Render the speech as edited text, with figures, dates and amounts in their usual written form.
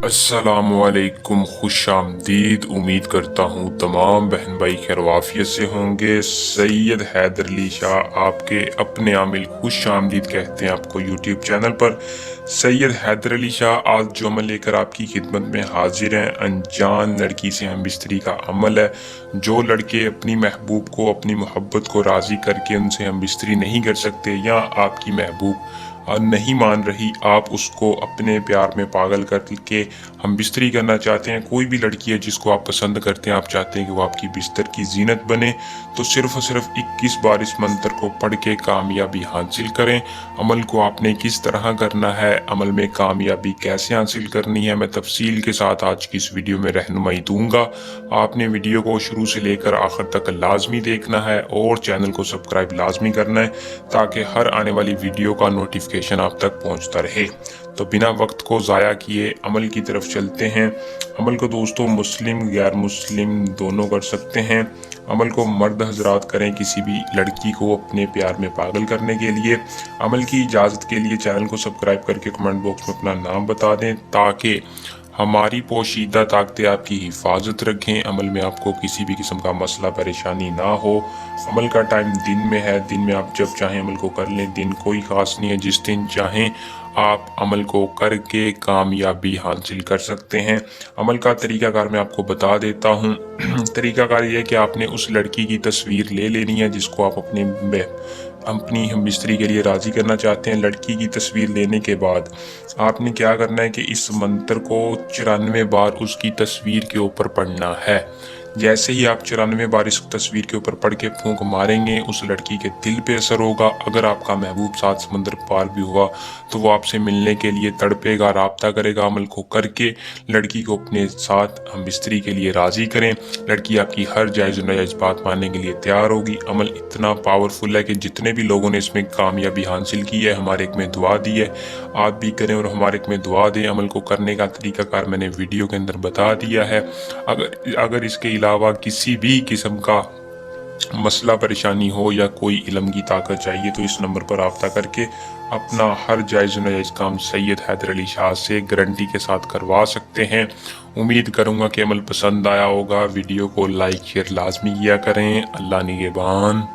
अस्सलामुअलैकुम, खुश आमदीद। उम्मीद करता हूँ तमाम बहन भाई खैरवाफियत से होंगे। सैयद हैदर अली शाह आपके अपने आमिल खुश आमदीद कहते हैं आपको यूट्यूब चैनल पर। सैयद हैदर अली शाह आज जो अमल लेकर आपकी खिदमत में हाजिर हैं, अनजान लड़की से हम बिस्तरी का अमल है। जो लड़के अपनी महबूब को, अपनी मोहब्बत को राज़ी करके उनसे हम बिस्तरी नहीं कर सकते, या आपकी महबूब नहीं मान रही, आप उसको अपने प्यार में पागल करके हम बिस्तरी करना चाहते हैं। कोई भी लड़की है जिसको आप पसंद करते हैं, आप चाहते हैं कि वो आपकी बिस्तर की जीनत बने, तो सिर्फ और सिर्फ 21 बार इस मंत्र को पढ़ के कामयाबी हासिल करें। अमल को आपने किस तरह करना है, अमल में कामयाबी कैसे हासिल करनी है, मैं तफसील के साथ आज की इस वीडियो में रहनुमाई दूंगा। आपने वीडियो को शुरू से लेकर आखिर तक लाजमी देखना है और चैनल को सब्सक्राइब लाजमी करना है ताकि हर आने वाली वीडियो का नोटिफिकेशन आप तक पहुंचता रहे। तो बिना वक्त को ज़ाया किए अमल की तरफ चलते हैं। अमल को दोस्तों मुस्लिम गैर मुस्लिम दोनों कर सकते हैं। अमल को मर्द हजरात करें किसी भी लड़की को अपने प्यार में पागल करने के लिए। अमल की इजाज़त के लिए चैनल को सब्सक्राइब करके कमेंट बॉक्स में अपना नाम बता दें ताकि हमारी पोशीदा ताकतें आपकी हिफाजत रखें। अमल में आपको किसी भी किस्म का मसला परेशानी ना हो। अमल का टाइम दिन में है, दिन में आप जब चाहें अमल को कर लें, दिन कोई ख़ास नहीं है। जिस दिन चाहें आप अमल को करके कामयाबी हासिल कर सकते हैं। अमल का तरीकाकार मैं आपको बता देता हूँ। तरीकाकार ये है कि आपने उस लड़की की तस्वीर ले लेनी है जिसको आप अपनी हम बिस्तरी के लिए राज़ी करना चाहते हैं। लड़की की तस्वीर लेने के बाद आपने क्या करना है कि इस मंत्र को 94 बार उसकी तस्वीर के ऊपर पढ़ना है। जैसे ही आप 94 बार इस तस्वीर के ऊपर पढ़ के फूंक मारेंगे, उस लड़की के दिल पे असर होगा। अगर आपका महबूब 7 समंदर पार भी हुआ तो वो आपसे मिलने के लिए तड़पेगा, राब्ता करेगा। अमल को करके लड़की को अपने साथ हम बिस्तरी के लिए राज़ी करें। लड़की आपकी हर जायज़ नाजायज़ बात मानने के लिए तैयार होगी। अमल इतना पावरफुल है कि जितने भी लोगों ने इसमें कामयाबी हासिल की है, हमारे एक में दुआ दी है, आप भी करें और हमारे एक में दुआ दें। अमल को करने का तरीकाकार मैंने वीडियो के अंदर बता दिया है। अगर इसके अलावा किसी भी किस्म का मसला परेशानी हो या कोई इल्म की ताकत चाहिए तो इस नंबर पर रब्ता करके अपना हर जायज़ नाजायज़ काम सैयद हैदर अली शाह से गारंटी के साथ करवा सकते हैं। उम्मीद करूँगा कि अमल पसंद आया होगा। वीडियो को लाइक शेयर लाजमी किया करें। अल्लाह निगहबान।